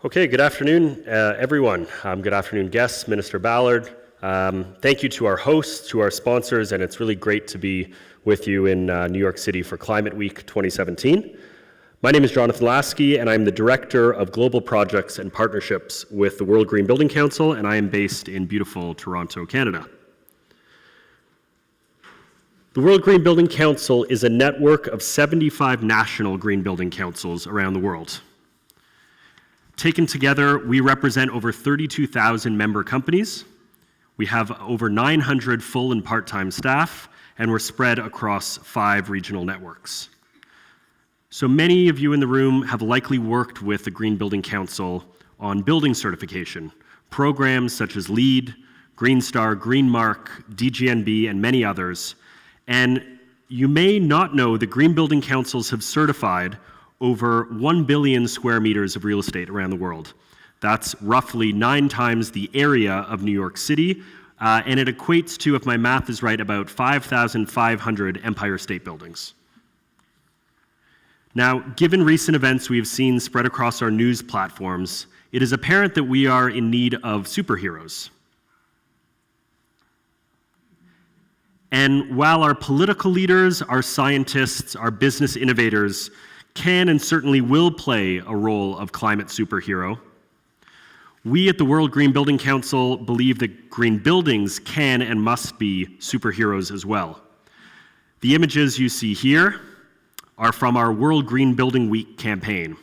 Okay, good afternoon, everyone. Good afternoon, guests, Minister Ballard. Thank you to our hosts, to our sponsors, and it's really great to be with you in New York City for Climate Week 2017. My name is Jonathan Laski, and I'm the Director of Global Projects and Partnerships with the World Green Building Council, and I am based in beautiful Toronto, Canada. The World Green Building Council is a network of 75 national green building councils around the world. Taken together, we represent over 32,000 member companies. We have over 900 full and part-time staff, and we're spread across 5 regional networks. So many of you in the room have likely worked with the Green Building Council on building certification, programs such as LEED, Green Star, Green Mark, DGNB, and many others. And you may not know that Green Building Councils have certified over 1 billion square meters of real estate around the world. That's roughly 9 times the area of New York City, and it equates to, if my math is right, about 5,500 Empire State Buildings. Now, given recent events we have seen spread across our news platforms, it is apparent that we are in need of superheroes. And while our political leaders, our scientists, our business innovators can and certainly will play a role of climate superhero, we at the World Green Building Council believe that green buildings can and must be superheroes as well. The images you see here are from our World Green Building Week campaign.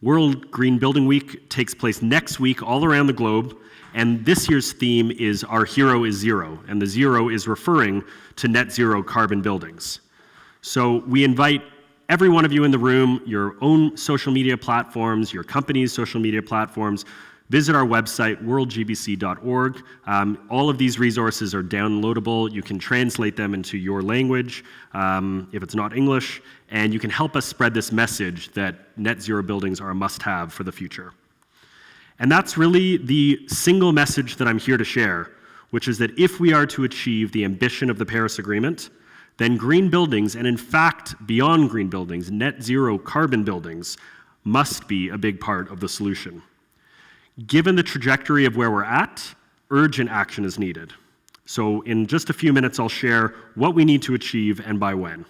World Green Building Week takes place next week all around the globe, and this year's theme is Our Hero is Zero, and the zero is referring to net zero carbon buildings. So we invite every one of you in the room, your own social media platforms, your company's social media platforms, visit our website, worldgbc.org. All of these resources are downloadable. You can translate them into your language, if it's not English, and you can help us spread this message that net zero buildings are a must-have for the future. And that's really the single message that I'm here to share, which is that if we are to achieve the ambition of the Paris Agreement, then green buildings, and in fact, beyond green buildings, net zero carbon buildings, must be a big part of the solution. Given the trajectory of where we're at, urgent action is needed. So in just a few minutes, I'll share what we need to achieve and by when.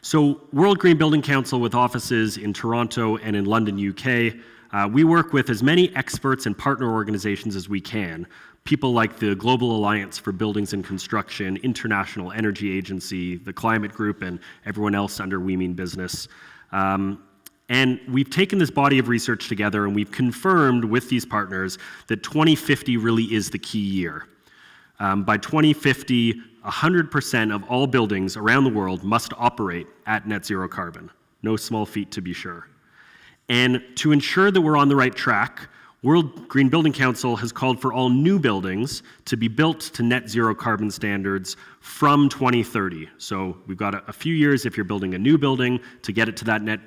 So World Green Building Council, with offices in Toronto and in London, UK, we work with as many experts and partner organizations as we can. People like the Global Alliance for Buildings and Construction, International Energy Agency, the Climate Group, and everyone else under We Mean Business. And we've taken this body of research together and we've confirmed with these partners that 2050 really is the key year. By 2050, 100% of all buildings around the world must operate at net zero carbon. No small feat, to be sure. And to ensure that we're on the right track, World Green Building Council has called for all new buildings to be built to net zero carbon standards from 2030. So we've got a few years if you're building a new building to get it to that net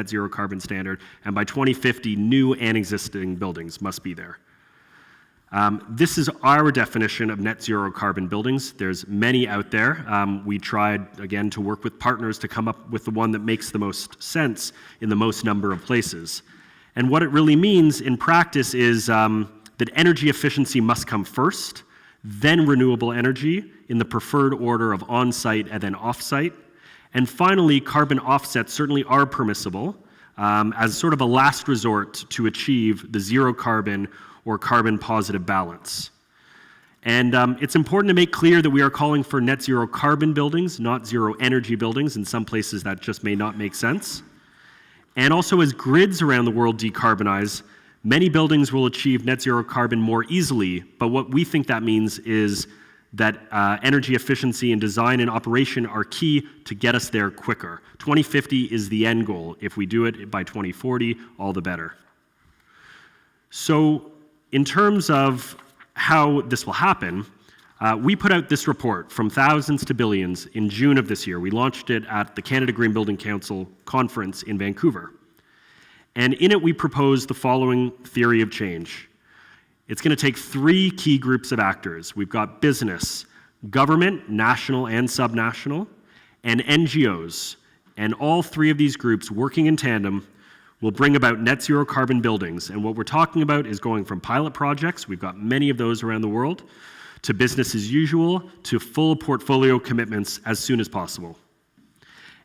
zero carbon standard, and by 2050, new and existing buildings must be there. This is our definition of net zero carbon buildings. There's many out there. We tried, again, to work with partners to come up with the one that makes the most sense in the most number of places. And what it really means in practice is that energy efficiency must come first, then renewable energy in the preferred order of on-site and then off-site. And finally, carbon offsets certainly are permissible as sort of a last resort to achieve the zero carbon or carbon positive balance. And it's important to make clear that we are calling for net zero carbon buildings, not zero energy buildings. In some places that just may not make sense. And also, as grids around the world decarbonize, many buildings will achieve net zero carbon more easily, but what we think that means is that energy efficiency and design and operation are key to get us there quicker. 2050 is the end goal. If we do it by 2040, all the better. So in terms of how this will happen, we put out this report, From Thousands to Billions, in June of this year. We launched it at the Canada Green Building Council conference in Vancouver. And in it, we proposed the following theory of change. It's going to take 3 key groups of actors. We've got business, government, national and subnational, and NGOs. And all 3 of these groups working in tandem will bring about net zero carbon buildings. And what we're talking about is going from pilot projects, we've got many of those around the world, to business as usual, to full portfolio commitments as soon as possible.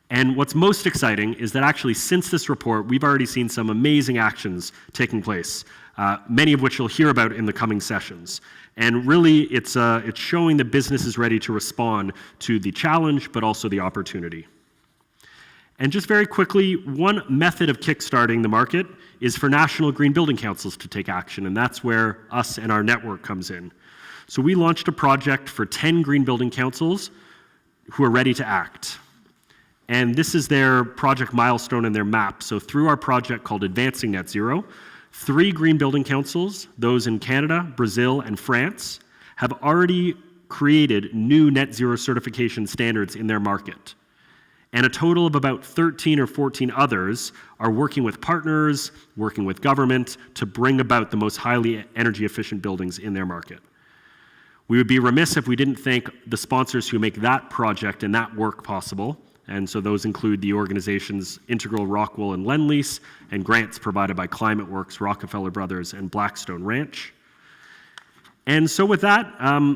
And what's most exciting is that actually since this report, we've already seen some amazing actions taking place, many of which you'll hear about in the coming sessions. And really, it's showing that business is ready to respond to the challenge, but also the opportunity. And just very quickly, one method of kickstarting the market is for national green building councils to take action, and that's where us and our network comes in. So we launched a project for 10 green building councils who are ready to act. And this is their project milestone and their map. So through our project called Advancing Net Zero, 3 green building councils, those in Canada, Brazil, and France, have already created new net zero certification standards in their market. And a total of about 13 or 14 others are working with partners, working with government to bring about the most highly energy efficient buildings in their market. We would be remiss if we didn't thank the sponsors who make that project and that work possible. And so those include the organizations Integral, Rockwell, and Lendlease, and grants provided by ClimateWorks, Rockefeller Brothers, and Blackstone Ranch. And so with that,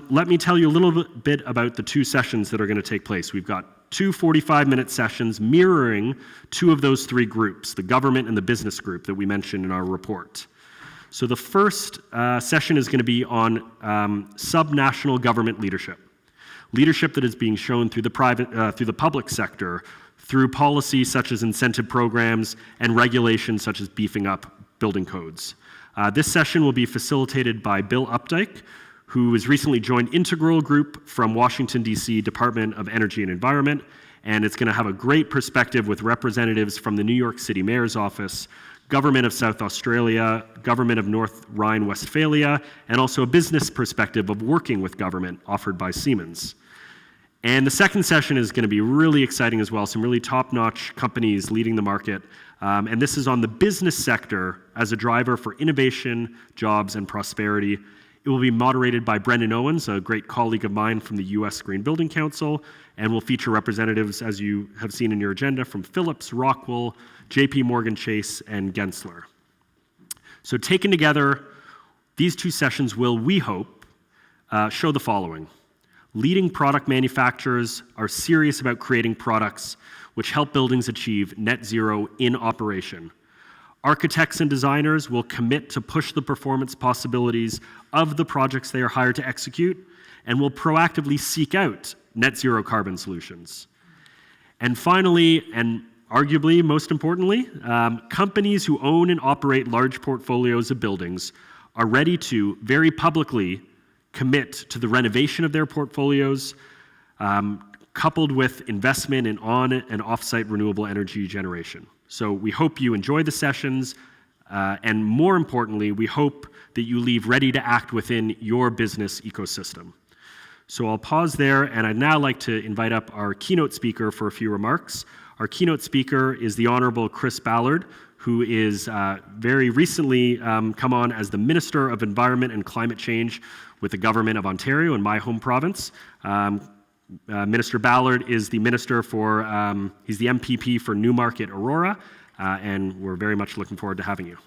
let me tell you a little bit about the 2 sessions that are going to take place. We've got 2 45-minute sessions mirroring 2 of those 3 groups, the government and the business group that we mentioned in our report. So the first session is going to be on subnational government leadership. Leadership that is being shown through the public sector, through policy such as incentive programs and regulations such as beefing up building codes. This session will be facilitated by Bill Updike, who has recently joined Integral Group from Washington, D.C. Department of Energy and Environment, and it's going to have a great perspective with representatives from the New York City Mayor's Office, Government of South Australia, Government of North Rhine-Westphalia, and also a business perspective of working with government offered by Siemens. And the second session is going to be really exciting as well, some really top-notch companies leading the market. And this is on the business sector as a driver for innovation, jobs, and prosperity. It will be moderated by Brendan Owens, a great colleague of mine from the U.S. Green Building Council, and will feature representatives, as you have seen in your agenda, from Philips, Rockwell, JP Morgan Chase, and Gensler. So taken together, these 2 sessions will, we hope, show the following. Leading product manufacturers are serious about creating products which help buildings achieve net zero in operation. Architects and designers will commit to push the performance possibilities of the projects they are hired to execute and will proactively seek out net zero carbon solutions. And finally, and arguably most importantly, companies who own and operate large portfolios of buildings are ready to very publicly commit to the renovation of their portfolios, coupled with investment in on- and off-site renewable energy generation. So we hope you enjoy the sessions, and more importantly, we hope that you leave ready to act within your business ecosystem. So I'll pause there, and I'd now like to invite up our keynote speaker for a few remarks. Our keynote speaker is the Honorable Chris Ballard, who is very recently come on as the Minister of Environment and Climate Change with the Government of Ontario in my home province. Minister Ballard is the Minister for, he's the MPP for Newmarket Aurora, and we're very much looking forward to having you.